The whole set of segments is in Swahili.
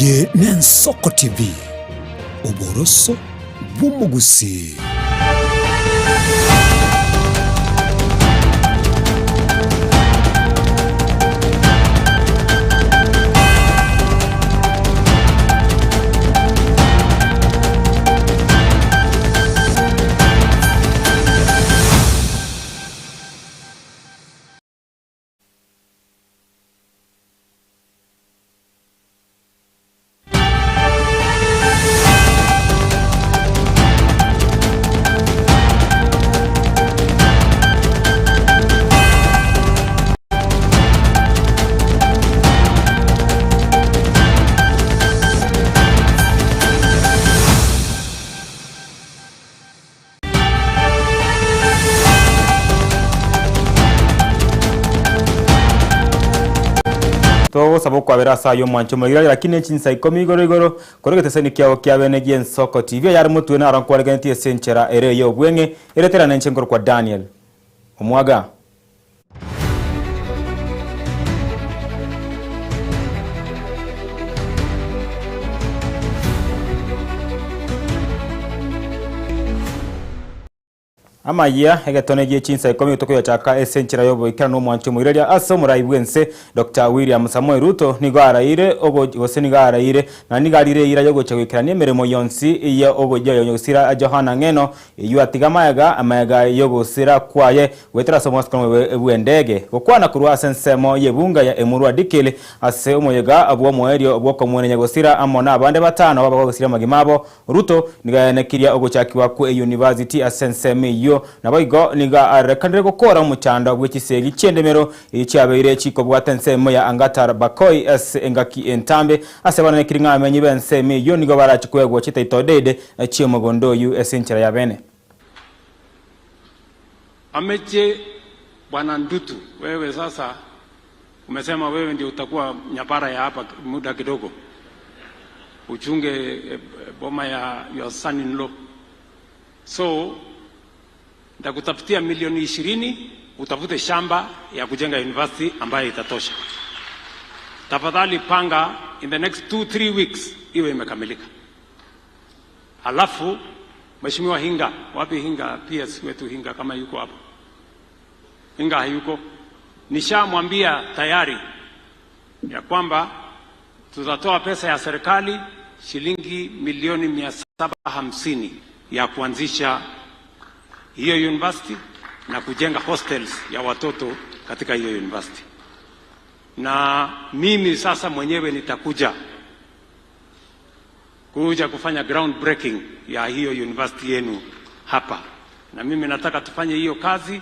Ye Nensoko TV Oboroso Bumugusi. To sabo kwa berasa yo mancho magira lakini chinsa ikomi igoro kore geteseni kyao kyabene Nensoko TV yar mutu na ran kwa ganti esenchera ere yo bwenge ere tera nenchengor kwa Daniel Omwaga. Ama ya hegetone gie chinsa ikomi utoko yochaka esenchera yobo ikera no mwancho mwirelia aso murai bwense Dr. William Samoei Ruto nigo araire ogo gose nigo araire na nigo arire ira yogo chagwikira ni emeremo yonsi iya ogo yogosira Johana Ngeno yu atigamayaga amayaga yogosira kwaye wetera somoskono ebwendege gokwana kurwa sensemo yebunga ya Emurwa Dikele ase omoyega abwo moerio obwo komwene nyagosira amona abande batano babagosira magimabo Ruto nigo yanekiria ogo chakiwa ku university asensemi na boigo niga arekandire gukora muchanda bw'ikisegi cyendemero icyabeire chiko bwatensemo ya Angatar Bakoi as engaki entambe asebana nekiringa amenyi bensemi yo nigo barachikwego chitaitodede chiemogondo yu esenchera ya bene Ameche Bwana Ndutu, wewe sasa umesema wewe ndio utakuwa nyapara ya hapa muda kidogo uchunge boma ya your son in law, so nitakutafutia milioni 20 utafute shamba ya kujenga university ambayo itatosha. Tafadhali panga in the next 2-3 weeks iwe imekamilika. Halafu Mheshimiwa Hinga, wapi Hinga? PS wetu Hinga kama yuko hapo. Hinga hayuko. Nishamwambia tayari ya kwamba tutatoa pesa ya serikali shilingi milioni 750 ya kuanzisha hiyo university na kujenga hostels ya watoto katika hiyo university. Na mimi sasa mwenyewe nitakuja kufanya ground breaking ya hiyo university yenu hapa. Na mimi nataka tufanye hiyo kazi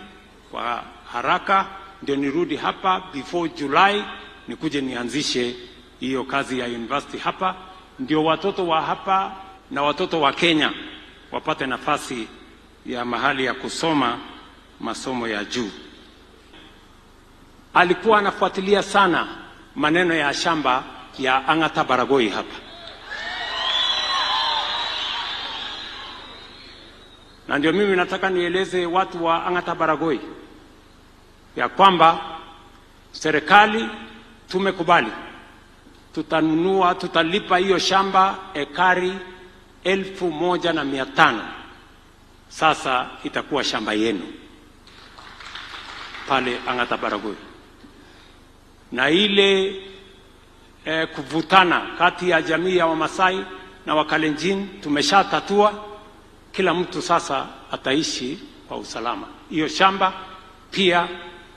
kwa haraka ndio nirudi hapa before July nikuje nianzishe hiyo kazi ya university hapa, ndio watoto wa hapa na watoto wa Kenya wapate nafasi ya mahali ya kusoma masomo ya juu. Alikuwa anafuatilia sana maneno ya shamba ya Angata Baragoi hapa. Na ndio mimi nataka nieleze watu wa Angata Baragoi ya kwamba serikali tumekubali tutanunua, tutalipa hiyo shamba ekari 1,500. Sasa itakuwa shamba yenu pale Angata Baragoi. Na ile kuvutana kati ya jamii ya Wamasai na Wakalenjin tumeshatatua, kila mtu sasa ataishi kwa usalama. Hiyo shamba pia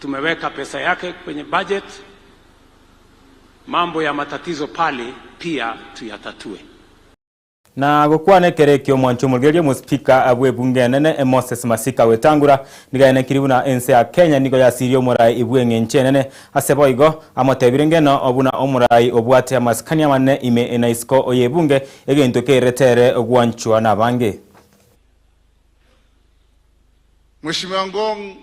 tumeweka pesa yake kwenye budget, mambo ya matatizo pale pia tuyatatue. Na gukwane kerekyo mwancho mulgeje mu speaker abwe bunge nene Moses Masika wetangura niga yanekiribu na ense ya Kenya nigo ya sirio murai ibwenge nchenene aseboigo amotebirenge no obuna omurai obwate amaskania manne ime enaisko oyebunge egento keretere ogwanchwa na bange. Mheshimiwa Ngong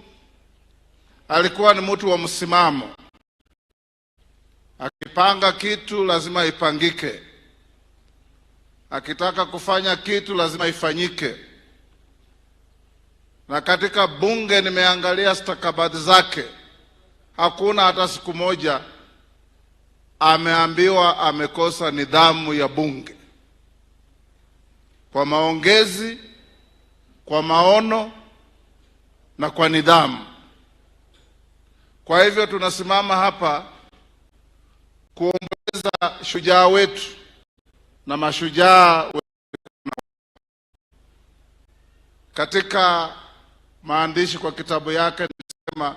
alikuwa ni mtu wa msimamo. Akipanga kitu lazima ipangike. Akitaka kufanya kitu lazima ifanyike. Na katika bunge nimeangalia stakabadhi zake. Hakuna hata siku moja ameambiwa amekosa nidhamu ya bunge kwa maongezi, kwa maono na kwa nidhamu. Kwa hivyo tunasimama hapa kuomboleza shujaa wetu na mashujaa wetu. Katika maandishi kwa kitabu yake nisema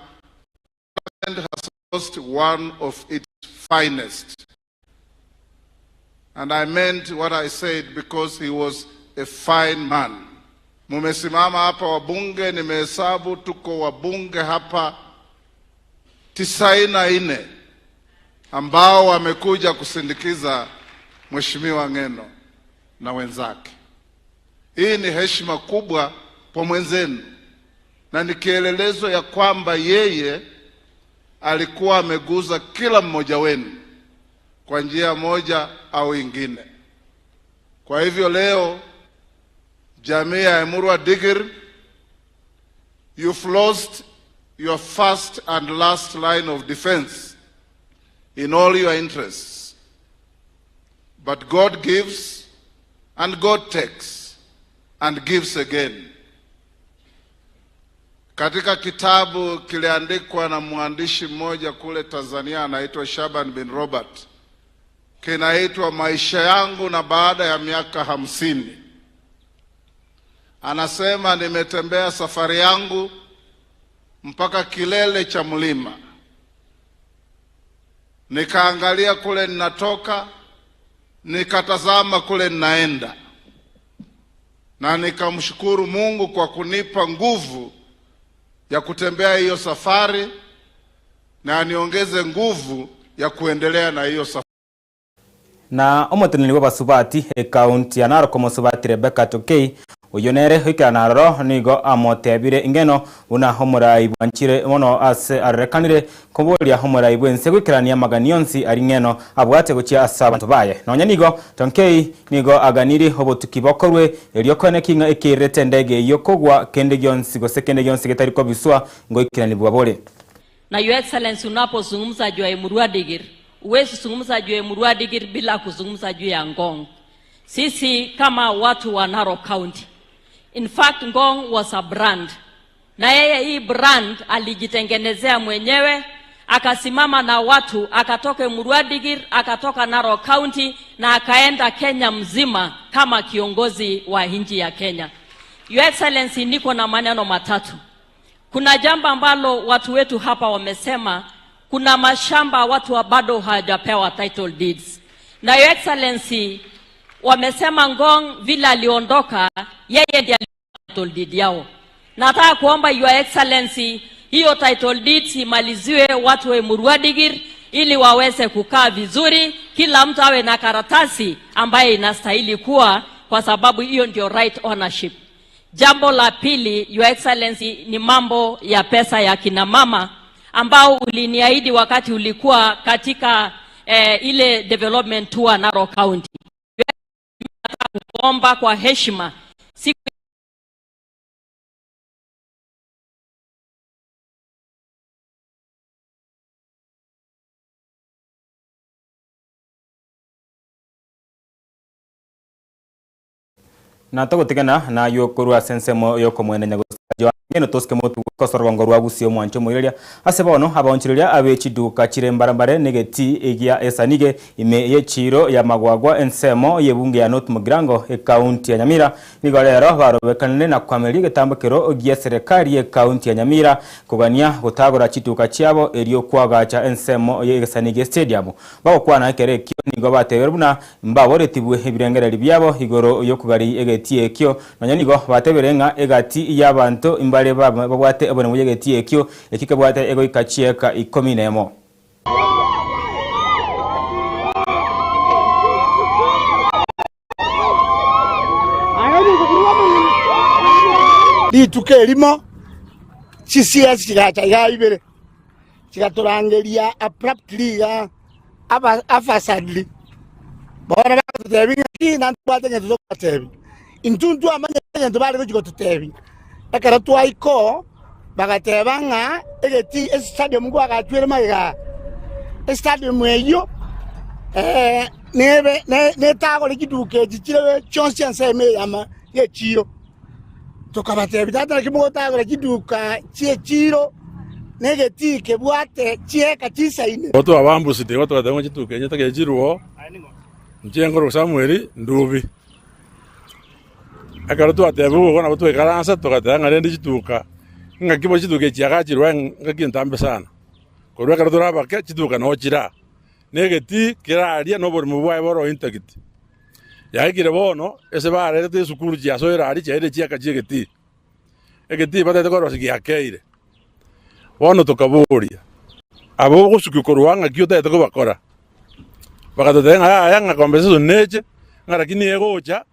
Parliament has lost one of its finest. And I meant what I said because he was a fine man. Mumesimama hapa wabunge, nimehesabu tuko wabunge hapa 94 ambao wamekuja kusindikiza Mheshimiwa Ng'eno na wenzake. Hii ni heshima kubwa kwa mwenzenu na ni kielelezo ya kwamba yeye alikuwa ameguza kila mmoja wenu kwa njia moja au ingine. Kwa hivyo leo jamii ya Emurua Dikirr, you've lost your first and last line of defense in all your interests. But God gives and God takes and gives again. Katika kitabu kiliandikwa na mwandishi mmoja kule Tanzania anaitwa Shaban bin Robert, kinaitwa Maisha yangu na baada ya miaka 50. Anasema nimetembea safari yangu mpaka kilele cha mlima. Nikaangalia kule ninatoka, nikatazama kule ninaenda. Na nikamshukuru Mungu kwa kunipa nguvu ya kutembea hiyo safari na aniongeze nguvu ya kuendelea na hiyo safari. Na omotenili wa basubati county ya Narok musubati Rebecca Tokei uyonere hikira naroro nigo amotebire ingeno una homurai bwanchire mono ase arekanire kobolia homurai bwense gwikirania maganionsi ari ngeno abwate guchia asabantu baye nonya nigo Tonkei nigo aganiri obotukibokorwe elio kone kinga ekirete ndege yokogwa kende gionsi gosekende gionsi getariko biswa ngoikirani bwabole. Na Your Excellency, unapozungumza juu ya Emurua Dikirr, uwezi zungumza juu ya Emurua Dikirr bila kuzungumza juu ya Ngong. Sisi kama watu wa Narok County, in fact Ngong was a brand. Na yeye hii brand alijitengenezea mwenyewe, akasimama na watu, akatoka Emurua Dikirr, akatoka Narok County na akaenda Kenya mzima kama kiongozi wa nchi ya Kenya. Your Excellency, niko na maneno matatu. Kuna jambo ambalo watu wetu hapa wamesema, kuna mashamba watu bado hawajapewa title deeds. Na Your Excellency, wamesema Ngong vile aliondoka, yeye ndiye title deed yao. Nataka kuomba Your Excellency, hiyo title deeds imaliziwe watu wa Emurua Dikirr ili waweze kukaa vizuri, kila mtu awe na karatasi ambaye inastahili kuwa, kwa sababu hiyo ndio right ownership. Jambo la pili, Your Excellency, ni mambo ya pesa ya kina mama ambao uliniahidi wakati ulikuwa katika ile development tour Narok County. Nataka kuomba kwa heshima siku na togotigana na yokorwa sensemo yokomwene nyagosajo ngeno toske motu kosorwango rwagusio mwancho moirelia asebono abonchirelia abechiduka chirembarambare negeti egia esanige ime yechiro ya magwagwa ensemo yebunge ya North Mugirango county ya Nyamira nigorero barobekanene na kwameli getambukero ogia serikali ya county ya Nyamira kugania gutagora chituka chiabo elio kwagacha ensemo yesanige stadium bagokwana kerekyo nigo bateberuna mbaboretibwe ebirengereri byabo igoro yokugari egeti ekyo nanyanigo bateberenga egati y'abantu imbale babwate abone muyegeti ekyo ekikabwate ego ikachieka 11 lituke limo CCS kigacha ibere kigaturangeria abruptly afasadly bora batebi kina twatenge tuzokatebi intuntu amanye ntubale ko tutebi ekara twaiko bagatebanga egeti stadium gwa gatwere maiga stadium eyo ne tago le kiduke chile chonsi anseme yama ye chiro tukabate bitata kimugo tago le kiduka chiro negeti ke buate chieka chisaine watu abambusite watu batango chituke nyata ke chiruo Njengoro Samueli ndubi akarutu atebu gona butu ekaransa tokatanga rendi chituka ngakibo chituke chiakachirwa ngakintambe sana korwa akarutu rabake chituka no chira negeti kiraria no bori mubwaye boro intakiti yaikire bono ese bare te sukuru chia so irari chaire chiaka chigeti egeti batete korwa sigiakeire bono tokaburia abo gusukikorwa ngakiote teko bakora bakatotenga aya conversation neche ngarakini egocha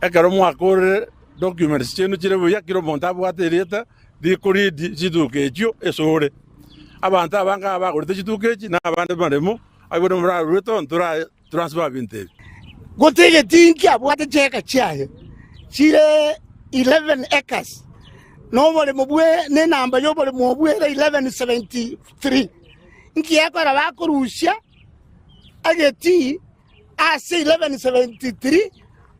ekero mwakore documents chenu chire buya kiro monta bwatereta dikuridi chidukecho esore abantu abanga bagorite chidukechi na abandi baremo abone mura ruto ntura transfer binte gotege tinki abwate cheka chiaye chire 11 acres no bole mubwe ne namba yo bole mubwe 1173 nki yakora bakorusha ageti ase 1173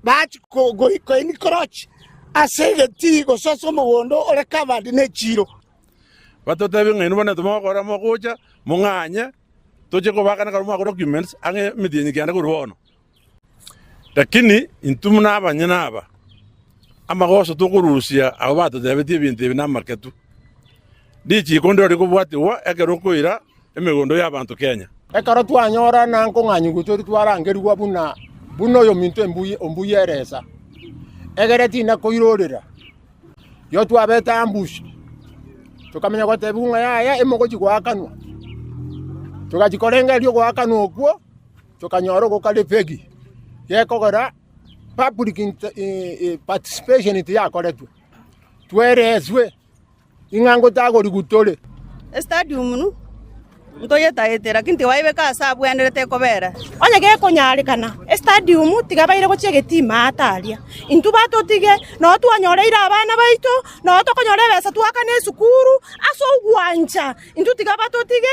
bach ko ni kroch ase geti go soso mugondo ole covered ne chiro batote ngene bana tuma gora mogocha munganya toje ko bakana ka mwa documents ange midini kyanda ko ruono lakini intumna abanyana aba amagoso to kurusia abo batote beti bintu na marketu dichi kondo ri ko bwati wa ekero koira emegondo ya bantu Kenya ekaro twanyora nanko nganyuguto twarangerwa buno yo minto ombuyeresa egereti na koirorera yo twabeta ambush tukamenya kwa tebunga ya emogochi kwa kanwa tukajikorenga lyo kwa kanwa okwo tukanyoro ko kale pegi yekogora public participation iti yakoretwe twerezwe ingango tagori gutole stadium nu ntoye taetera kinti waibe ka sabu enderete kobera onye ge konyarikana stadium tigabaire go chegeti ataria intu batotige no twanyoreira abana baito no tokonyore besa twakane sukuru aso gwanja intu tigabatotige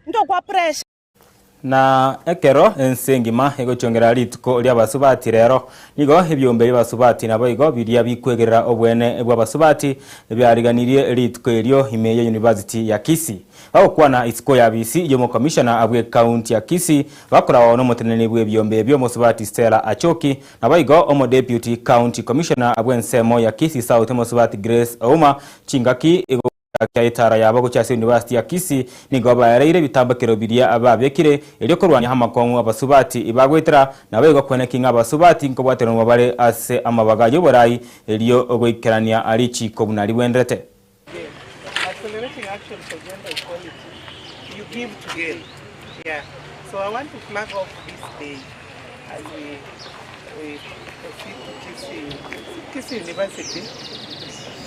ntokwa pressure na ekero ensengima egochongera rituko lya basubati rero nigo ebyombe basubati nabo igo biria bikwegerera obwene bwa basubati byariganirie rituko elyo Imeye University ya Kisii bakwana isiko ya BC yomo commissioner abwe county ya Kisii bakora wono motenene bwe byombe byo musubati Stella Achoki nabo igo omo deputy county commissioner abwe nsemo ya Kisii South musubati Grace Ouma chingaki Kaitara yabo kuchase University ya Kisii nigo bayareire bitambakiro biria ababekire elyo korwanya hamakongo abasubati ibagwetera nabego kwenekinga abasubati ngo bwatero mabare ase amabaga yoborai elyo ogoikerania alichi ko bunali wendrete accelerating action for gender equality. You give to gain. Yeah. So I want to flag off this day as we proceed to Kisii University.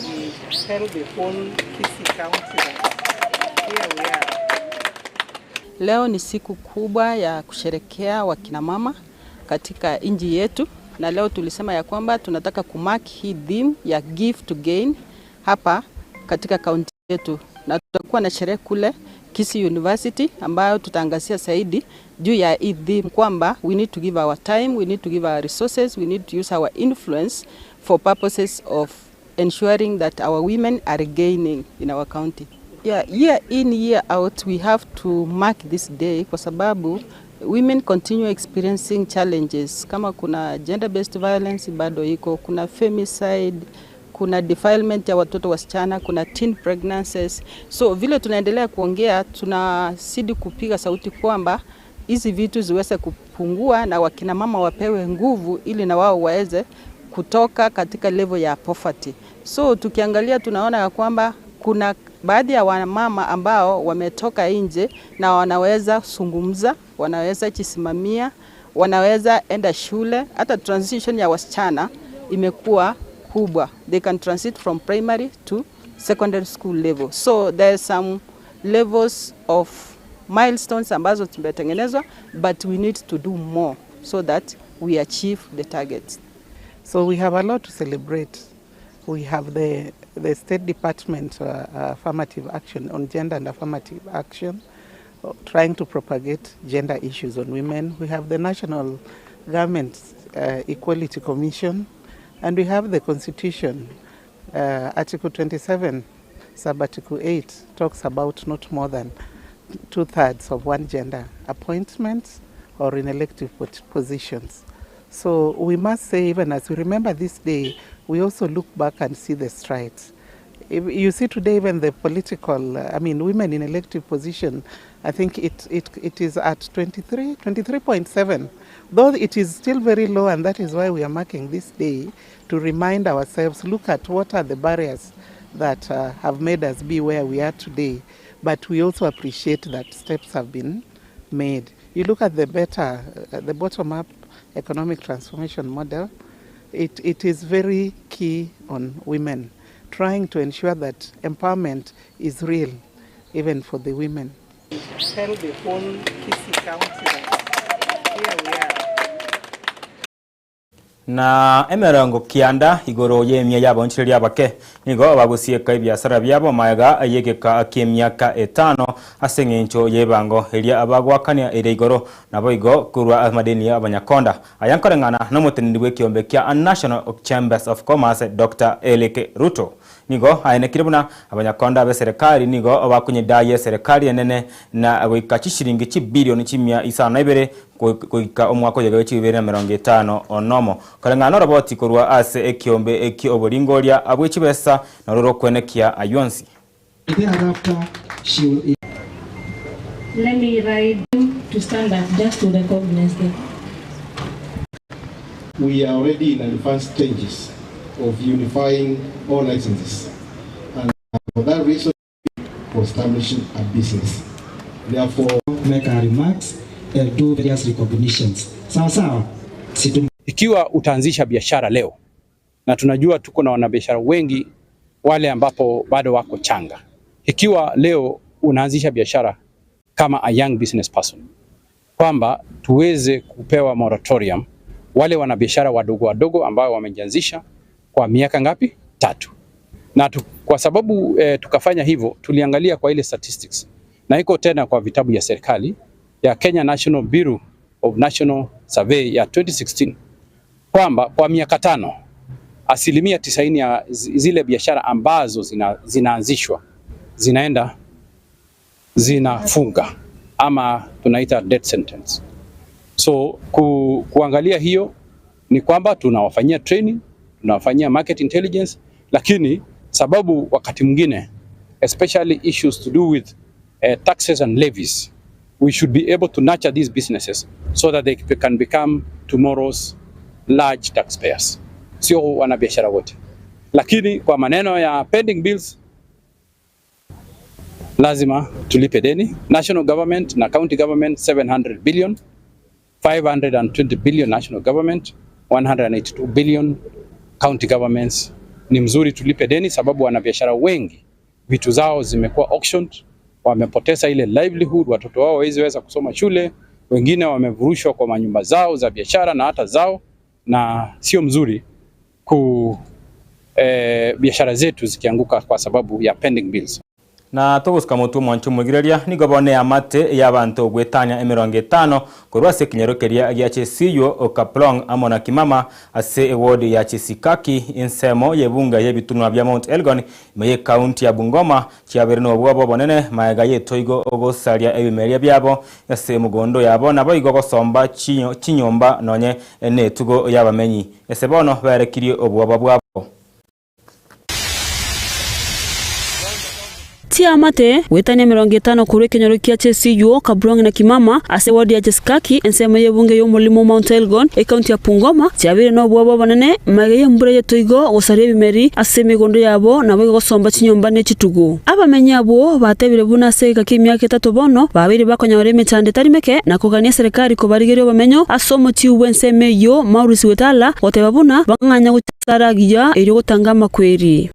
We tell the whole Kisii County that here we are. Leo ni siku kubwa ya kusherekea wakina mama katika nchi yetu, na leo tulisema ya kwamba tunataka kumark hii theme ya give to gain hapa katika kaunti yetu, na tutakuwa na sherehe kule Kisii University ambayo tutaangazia zaidi juu ya hii theme kwamba we need to give our time, we need to give our resources, we need to use our influence for purposes of ensuring that our women are gaining in our county. Yeah, year in year out we have to mark this day kwa sababu women continue experiencing challenges kama kuna gender based violence bado iko, kuna femicide, kuna defilement ya watoto wasichana, kuna teen pregnancies. So vile tunaendelea kuongea tunazidi kupiga sauti kwamba hizi vitu ziweze kupungua na wakina mama wapewe nguvu ili na wao waweze kutoka katika level ya poverty. So tukiangalia tunaona ya kwamba kuna baadhi ya wamama ambao wametoka nje na wanaweza zungumza, wanaweza jisimamia, wanaweza enda shule, hata transition ya wasichana imekuwa kubwa. They can transit from primary to secondary school level. So there are some levels of milestones ambazo tumetengenezwa, but we need to do more so that we achieve the targets. So we have a lot to celebrate. We have the State Department affirmative action on gender and affirmative action. trying to propagate gender issues on women. We have the National Government Equality Commission, and we have the Constitution. Article 27, Sub-Article 8 talks about not more than 2/3 of one gender appointments or in elective positions. So we must say, even as we remember this day, we also look back and see the strides. If you see today, even the political, women in elective position, I think it is at 23.7, though it is still very low, and that is why we are marking this day to remind ourselves, look at what are the barriers that have made us be where we are today. But we also appreciate that steps have been made. You look at the bottom-up economic transformation model, it is very key on women, trying to ensure that empowerment is real, even for the women. Tell the whole Kisii County that here we are. Na emerango kianda igoro yemya yabo nchiri yabake nigo bagusiye ka biasara byabo mayaga ayegeka akemyaka 5 asengencho yebango elia abagwakania ere igoro nabo igo kurwa amadeni abanyakonda ayankorengana no mutendiwe kiombe kya National Chambers of Commerce Dr. Eleke Ruto nigo ayenekiribuna abanyakonda be serikali nigo abakunyidaye serikali enene na abika shilingi bilioni 150 kuika omwako yegawe 2050 onomo kalengana roboti kurwa ase ekiombe eki oboringoria abwechibesa na roro kwenekia ayonsi. Let me ride to stand up just to recognize them. We are already in advanced stages of unifying all licenses, and for that reason, for establishing a business. Therefore, make our remarks and do various recognitions. Sawa. Ikiwa utaanzisha biashara leo, na tunajua tuko na wanabiashara wengi wale ambapo bado wako changa. Ikiwa leo unaanzisha biashara kama a young business person, kwamba tuweze kupewa moratorium wale wanabiashara wadogo ambao wamejianzisha kwa miaka ngapi? 3. Na kwa sababu tukafanya hivyo, tuliangalia kwa ile statistics na iko tena kwa vitabu ya serikali ya Kenya National Bureau of National Survey ya 2016 kwamba kwa miaka 5 90% ya zile biashara ambazo zinaanzishwa zinafunga ama tunaita death sentence. So kuangalia hiyo ni kwamba tunawafanyia training, tunawafanyia market intelligence, lakini sababu wakati mwingine especially issues to do with taxes and levies, we should be able to nurture these businesses so that they can become tomorrow's large taxpayers. Sio wanabiashara wote. Lakini kwa maneno ya pending bills, lazima tulipe deni. National government na county government 700 billion, 520 billion national government, 182 billion county governments. Ni mzuri tulipe deni sababu wanabiashara wengi vitu zao zimekuwa auctioned, wamepoteza ile livelihood, watoto wao hawawezi kusoma shule, wengine wamevurushwa kwa manyumba zao za biashara na hata zao, na sio mzuri biashara zetu zikianguka kwa sababu ya pending bills. Na togusika mutu mwanchu mugireria nigobone amate y'abantu gwetanya 50 kurwa se kinyerokeria gya chesiyo Okaplong amona kimama ase eward ya Chesikaki insemo yebunga yebitunwa bya Mount Elgon meye county ya Bungoma chiaberino bwabo bonene maega yetoigo ogosaria ebimeria byabo ase mugondo yabo nabo igo gosomba chinyomba nonye enetugo yabamenyi ese bono barekirie obwabo bwabo. Tia mate wetanya 50 kuri kinyarukia chesiyo Okaplong na kimama ase ward ya Chesikaki ensema yebunge yo mulimo Mount Elgon county ya Bungoma chiabire no bwabo banene magaye mbure yetoigo gosaria bimeri ase migondo yabo nabo gosomba chinyomba ne chitugo abamenya abo batebire buna ase gaki myaka 3 bono babiri bakonyore mechande tarimeke na kugania serikali ko barigerio bamenyo asomo chiwe enseme yo Maurice Wetala otebabuna banganya gutaragia iri gutanga makweri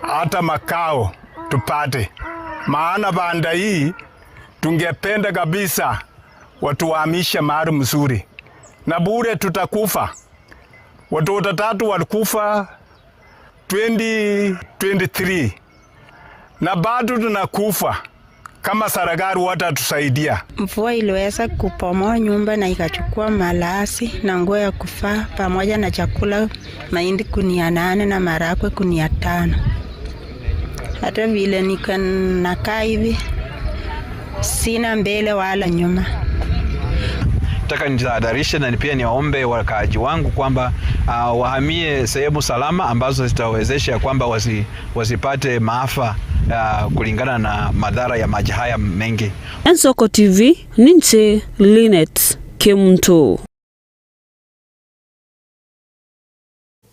hata makao tupate, maana banda hii tungependa kabisa watuhamishe mahali mzuri, na bure tutakufa. Watoto 3 walikufa 2023 na bado tunakufa kama serikali watatusaidia. Mvua iliweza kupomoa nyumba na ikachukua malazi na nguo ya kufaa pamoja na chakula, mahindi gunia 8 na marakwe gunia 5. Hata vile nakaa hivi sina mbele wala nyuma. Nataka nitahadharishe na pia niwaombe wakaaji wangu kwamba wahamie sehemu salama ambazo zitawezesha kwamba wasipate maafa kulingana na madhara ya maji haya mengi. Soko TV ninche Linet Kemunto.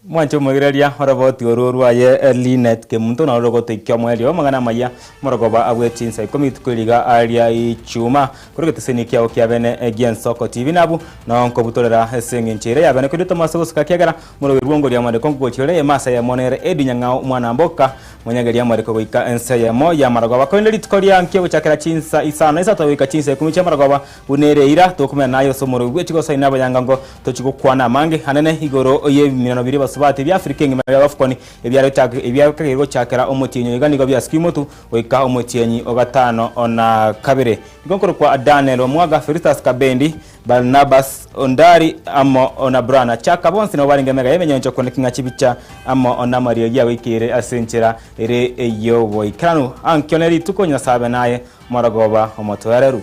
Mwancho mwegereria oroboti ororwa ye Linet Kemunto na orogoto ikyamwelio magana maya morogoba abwechinsa ikomitkwiriga aria ichuma kurigiteseni kyao kyabene again Soko TV nabu na onko butorera esengenchire yabene kudito masogosika kyagara murobirwongo lya mwande kongochire emasa ya monere edunyangao mwana mboka mwenyageria mwande kogoika ense ya mo ya maragoba koindeli tkoria nkyo chakera chinsa isana isa tawika chinsa ikumicha maragoba bunere ira tokumya nayo somoro gwechigo saina bayangango tochigukwana mange hanene igoro ye 200 basubati bya Afrika ngima ya Afcon ebyakagirwo chakera omutinyo iganigo bya skimotu weka omutinyi ogatano ona kabire ngonkoro kwa Daniel Omwaga, Feristas Kabendi, Barnabas Ondari amo ona Brana chaka bonsi no baringa mega yemenyo nchoko nekinga chibicha amo ona Maria ya wikire asenchera ere eyo boy kranu ankioneri tukonya sabe naye maragoba omotoereru.